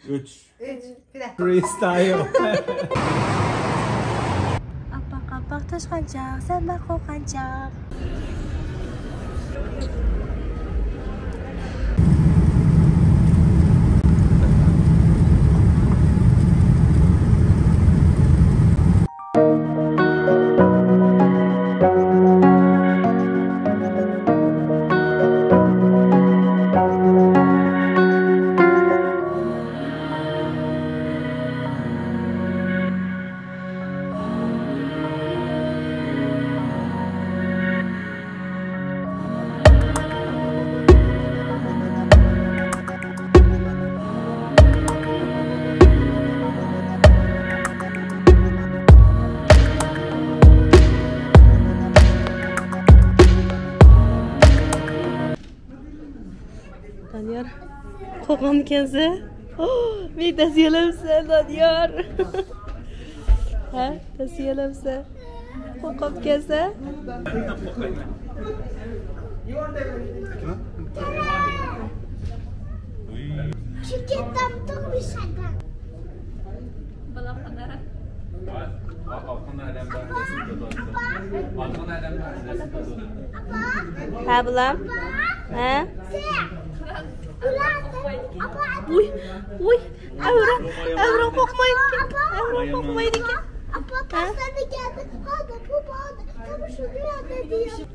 3. Bir dakika. Freestyle. Apak tashqanchoq, sendan qo'rqanchoq. Danyar, qo'rqam ekansan? Men tasyalamsan, Danyar. Ha, tasyalamsan. Qo'rqam ekansan? Şirketten bir şeyden. Ha, bulam. Ha? Uy, avram qo'rqmaydi ekan. Avram qo'rqmaydi ekan. Apa tasarlı geldi. Hadi bu bağda. Tabii şu dünyada diyor.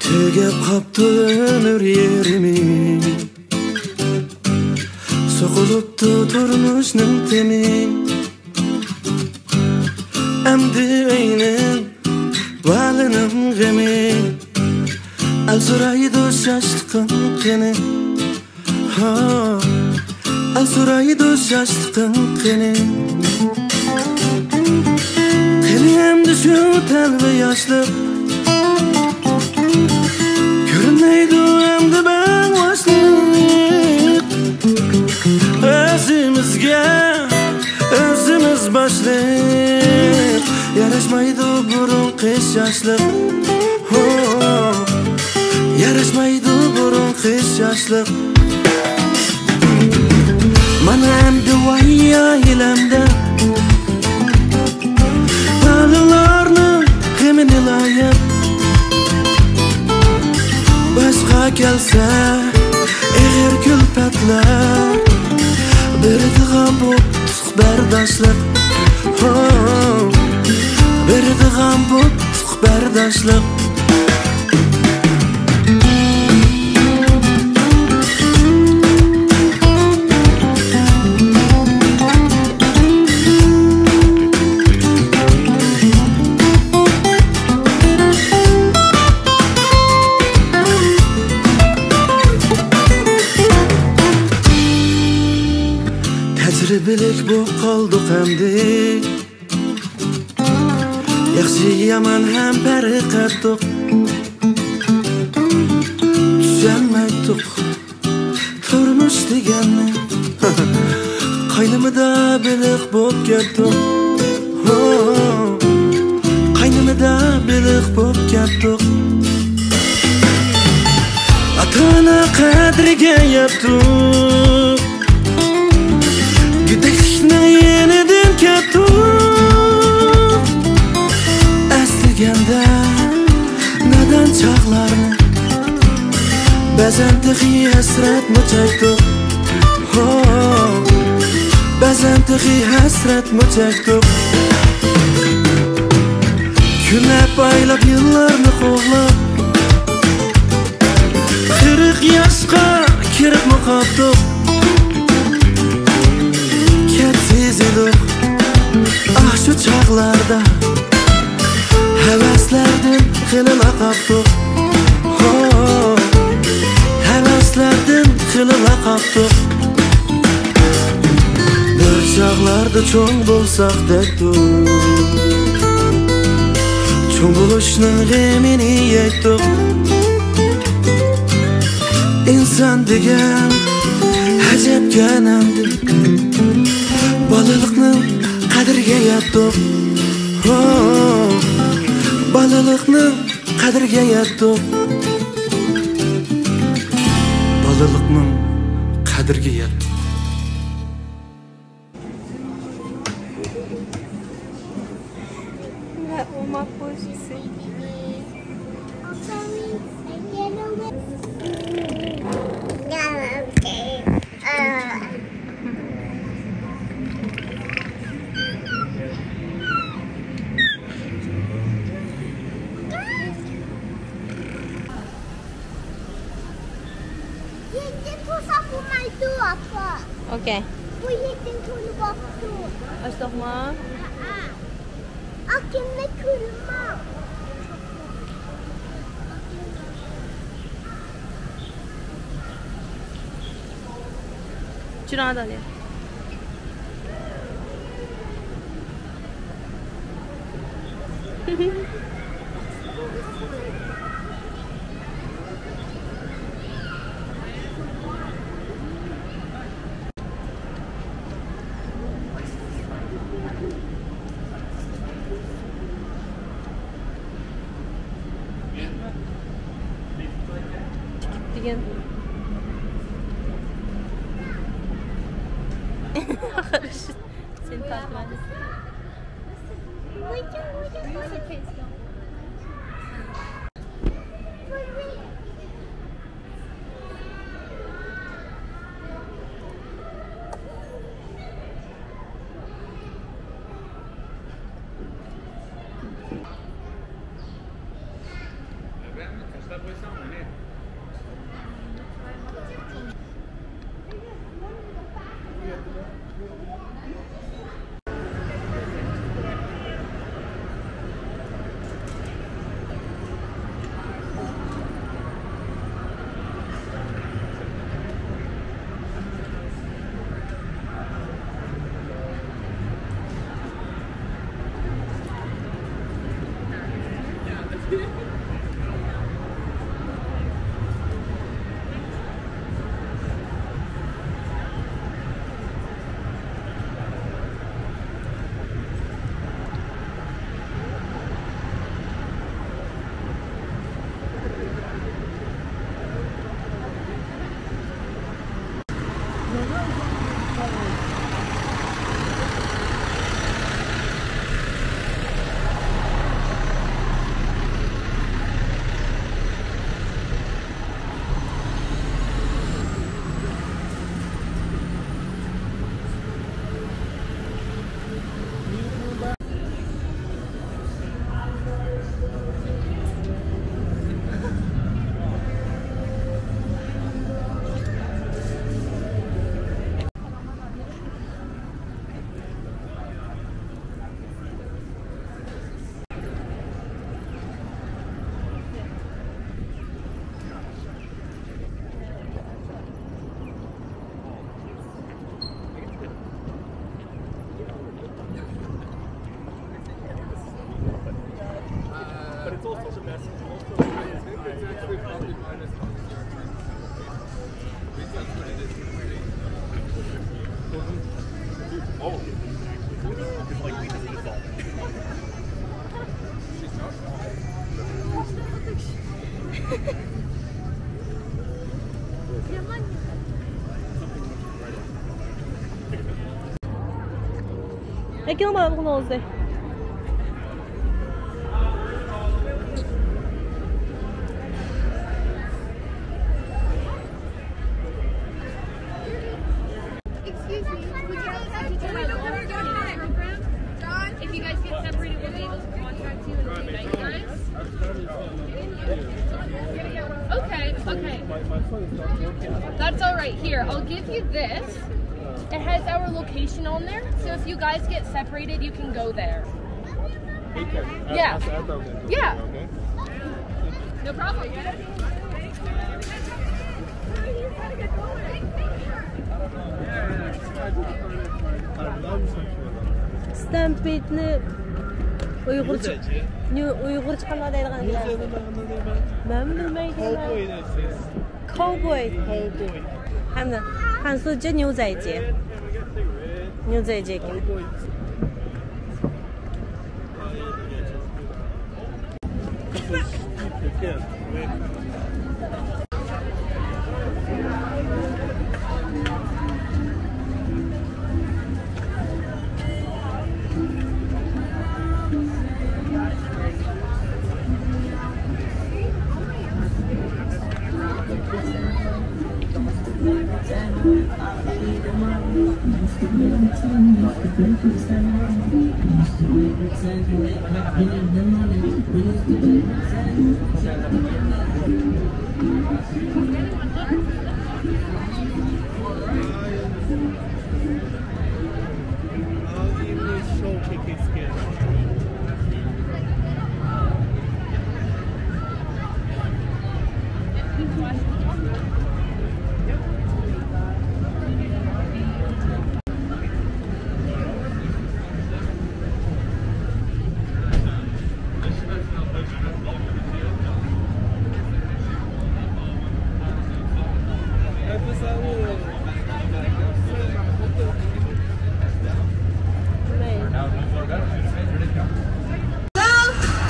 Tugab qopti ömür yerimi so'qilibdi turmushning temi Amdi aynan valinim g'ami Azuraydi shashtiqim qani Ha Azuraydi shashtiqim qani Qani amdi shu talva yoshlik Görünmeydi emdi ben başlık Özümüz başlık Yarışmaydı burun kış yaşlık Yarışmaydı burun kış yaşlık Mana emdi vay ailemde Balılarını kimini layık Başqa kelsa eg'ir kulfatlar beradigan bu suhbardoshlik beradigan bu suhbardoshlik Tajribelik bu qoldik endi Yaxshi yomon ham tariqatdiq Tushunmaydiq turmush deganni Qaynimida biliq bo'lib ketdim Qaynimida biliq bo'lib ketdik Ata-ona qadriga yetdik Güdekni yeniden ketdim Esliganda nadan çağlarni Ba'zan tig'i hasratni chekdik Ba'zan tig'i hasratni chekdik Kunlab oylab yillarni qo'g'lab 40 yoshga kirib qoldik Ah şu çağlarda Heveslerden kılıla kaptık Heveslerden kılıla kaptık Bir çağlarda Yolda çoğun bolsak dektuk Çoğun buluşnun gemini yektuk İnsan degen Acep ganamdı Balılıkның qadirga yetdik Balılıkның qadirga yetdik Balılıkның qadirga yetdik Uma coisa assim. Okay. Hast doch mal. Cuna da ne? Again. Seni takip edin. Aqui não vai com você. That's all right. Here, I'll give you this. It has our location on there, so if you guys get separated, you can go there. Yeah. Yeah. No problem. Stamped'ni Uyg'urcha qanday deydigan men bilmayman. Cowboy. Hamda Hansuja New Zayji. New Zayji.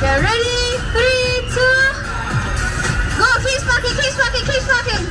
Get ready, 3, 2, go! Keep sparking, keep sparking, keep sparking.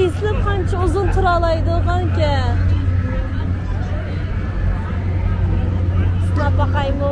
İslim qancha uzun turalaydi qancha. Sinab boqaymi?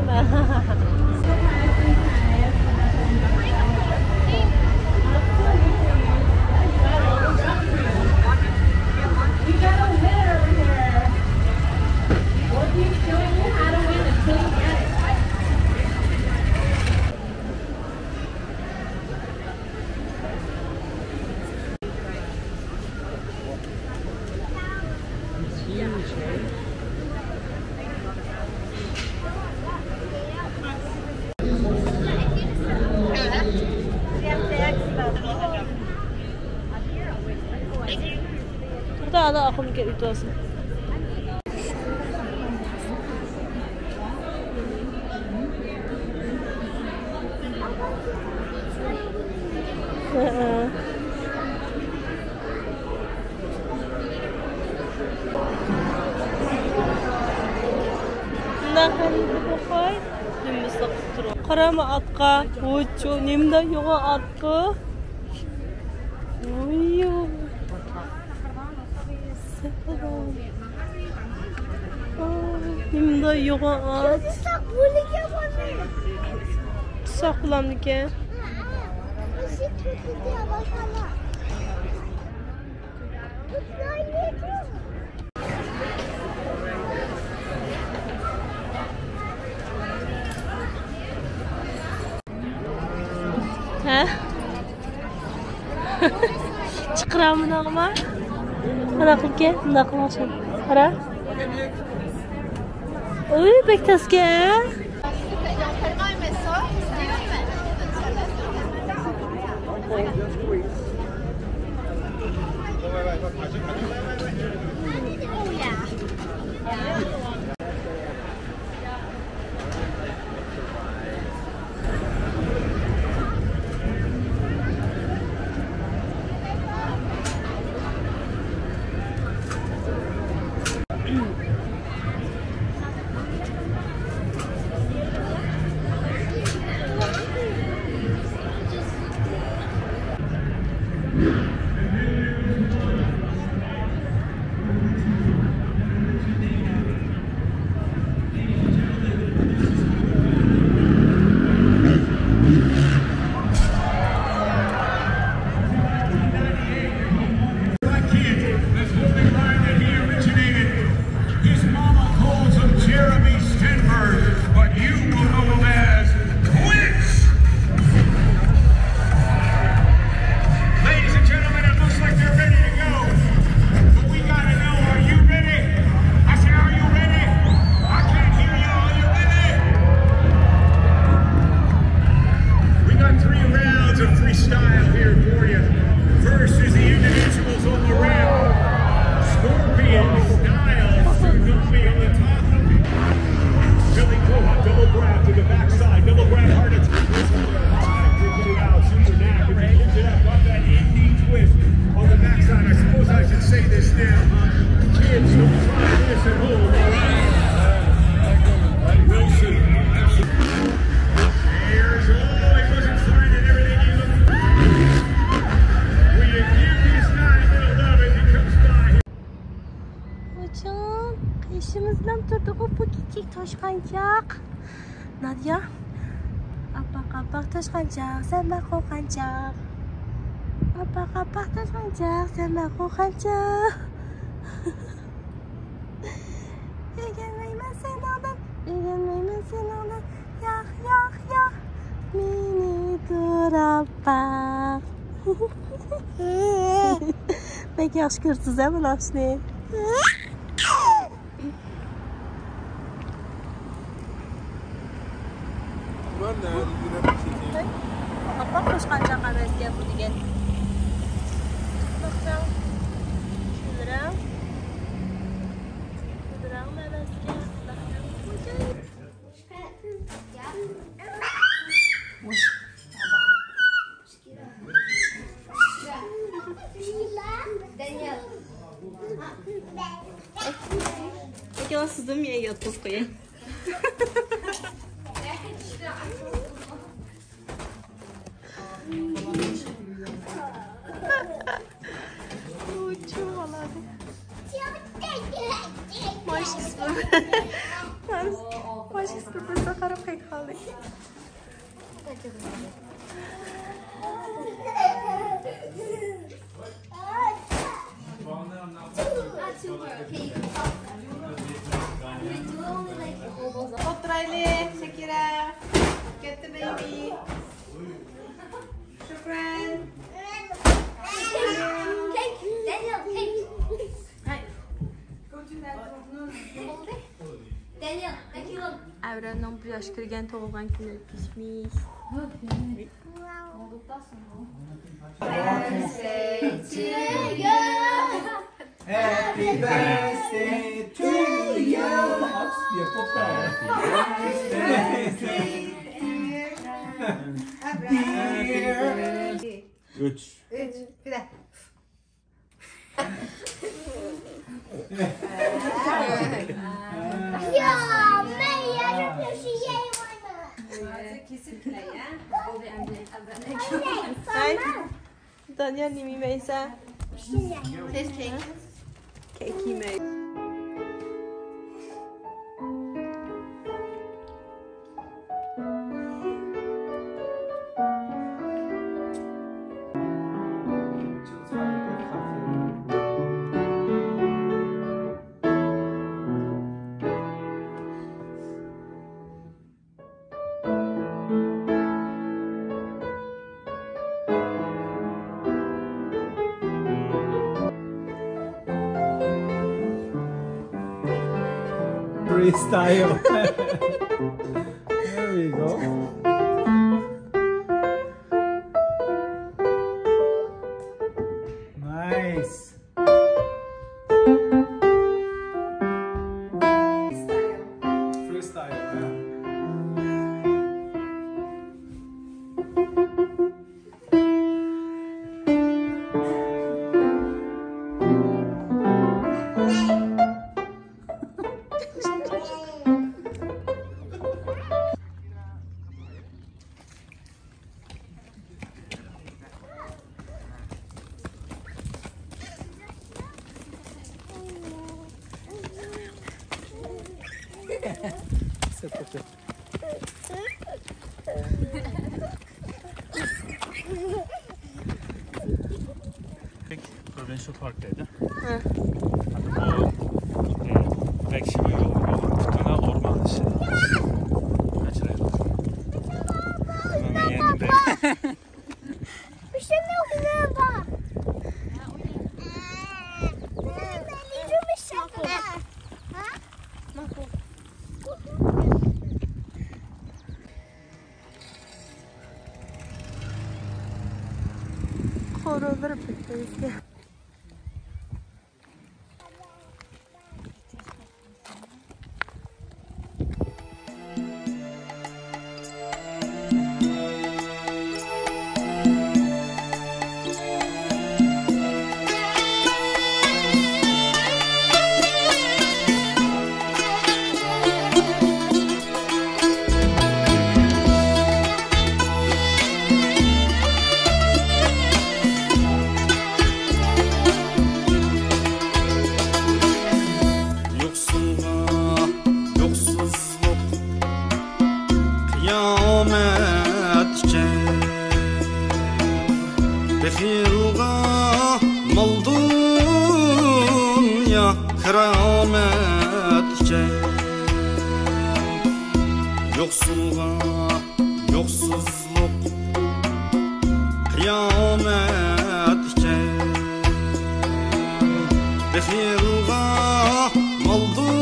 Burada da akım geldi olsun. Qarama atqa, o'cho, nemda yo'q atqa. Uyyo. Nemda yo'q at. Saq bulamniki. Ha? Chiqiraman nima? Qana qilga, bunda qilmoqchi. Qara. Uy, bektasga. toshqanchoq. Nadia. Apaq toshqanchoq, sen baq qo'rqanchoq. Apaq toshqanchoq, sen baq qo'rqanchoq. Egenmayman sendan, yo'q. Meni ko'rib baq. Bek yaxshi ko'rsiz-a bu naqshni. Apaq toshqanchoq emasga bu degan. Peki sizde mi yatız koyun? Başkası burada karıp kayıt kaldık. Oturaylı, Shakira. Get the baby. Shukran. Avranın bu yaş kirgan tug'ilgan kuni kishmish. Happy birthday to you. Üç. Bir de. Daniel nimi meysa. Ses kek. Kek yemeği. Freestyle. There we go. Nice. Freestyle. Yeah. Provincial Park'taydı. O Vekşimi yolu tuttuğuna orman dışı. Kaçıraydı. Hemen yenide. Horulur bitti. kıyametçe Befilga maldun ya kerametçe Yoksulga yoksuzluk kıyametçe Befilga maldun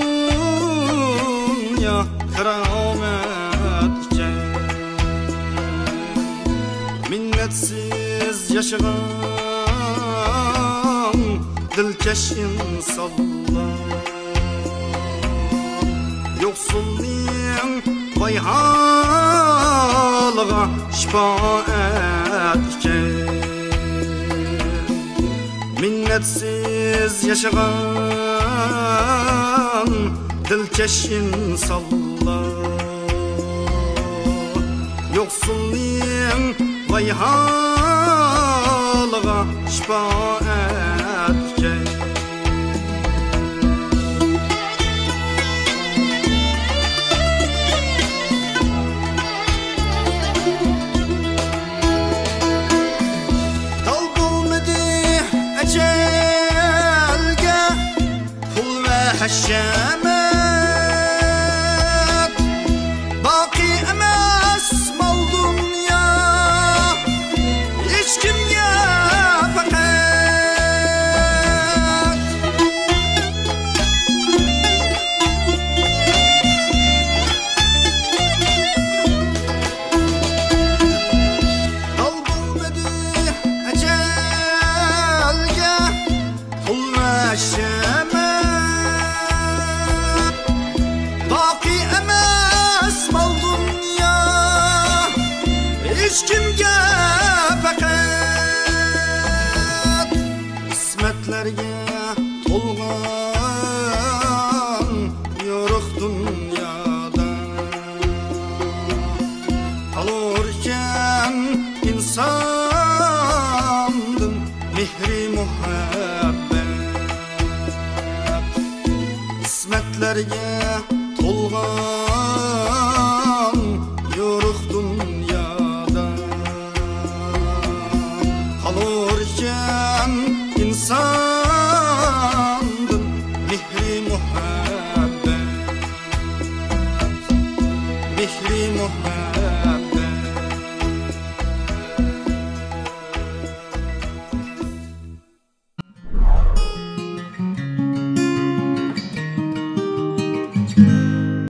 ya kerametçe Minnetsiz yaşayan dilkeş insanlar Yoksulluğun vay halığa şifaetçe Minnetsiz yaşayan dilkeş insanlar Yoksulluğun vay halığa şifaetçe Haşemet Baki emes mal dünya Hiç kimye fakat Dal bulmadı ecelge Kul meşemet Hiç kimge fakat İsmetlerge tolgan Yoruk dünyada Kalırken insandın Mihri muhabbet İsmetlerge tolgan Yoruk dünyada Kalırken